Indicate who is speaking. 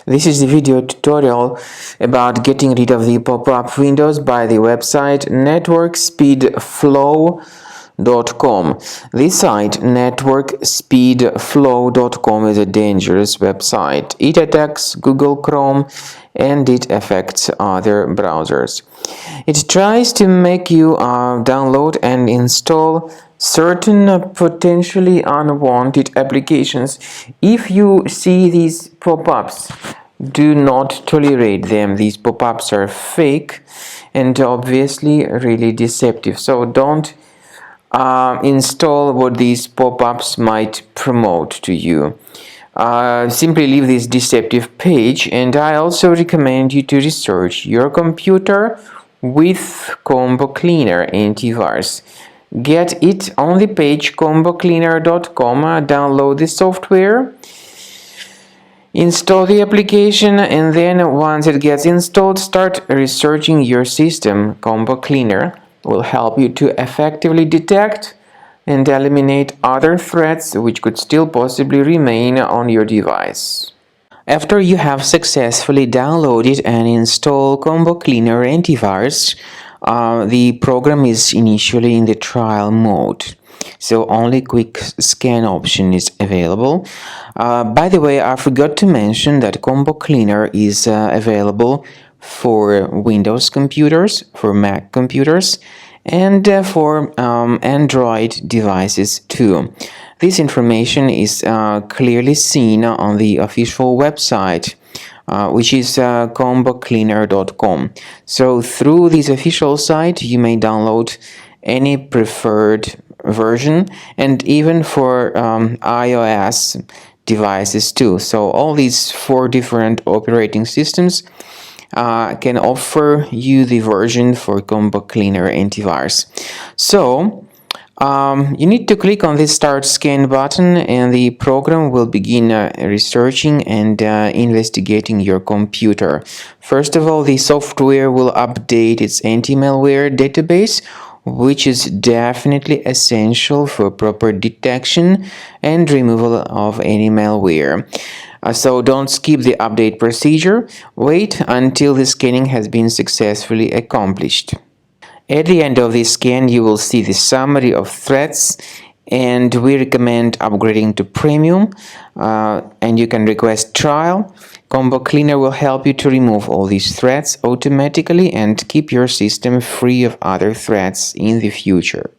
Speaker 1: This is the video tutorial about getting rid of the pop-up windows by the website networkspeedflow.com. This site, networkspeedflow.com, is a dangerous website. It attacks Google Chrome and it affects other browsers. It tries to make you download and install certain potentially unwanted applications. If you see these pop-ups, do not tolerate them. These pop-ups are fake and obviously really deceptive. So don't install what these pop-ups might promote to you. Simply leave this deceptive page, and I also recommend you to research your computer with Combo Cleaner antivirus. Get it on the page combocleaner.com, download the software, install the application, and then once it gets installed, start researching your system. Combo Cleaner will help you to effectively detect and eliminate other threats which could still possibly remain on your device. After you have successfully downloaded and installed Combo Cleaner antivirus, the program is initially in the trial mode, so only quick scan option is available. By the way, I forgot to mention that Combo Cleaner is available for Windows computers, for Mac computers, and for Android devices too. This information is clearly seen on the official website, which is combocleaner.com. So through this official site, you may download any preferred version, and even for iOS devices too. So all these 4 different operating systems can offer you the version for Combo Cleaner antivirus. So you need to click on this Start Scan button, and the program will begin researching and investigating your computer. First of all, the software will update its anti-malware database, which is definitely essential for proper detection and removal of any malware. So don't skip the update procedure. Wait until the scanning has been successfully accomplished. At the end of the scan, you will see the summary of threats, and we recommend upgrading to Premium, and you can request trial. Combo Cleaner will help you to remove all these threats automatically and keep your system free of other threats in the future.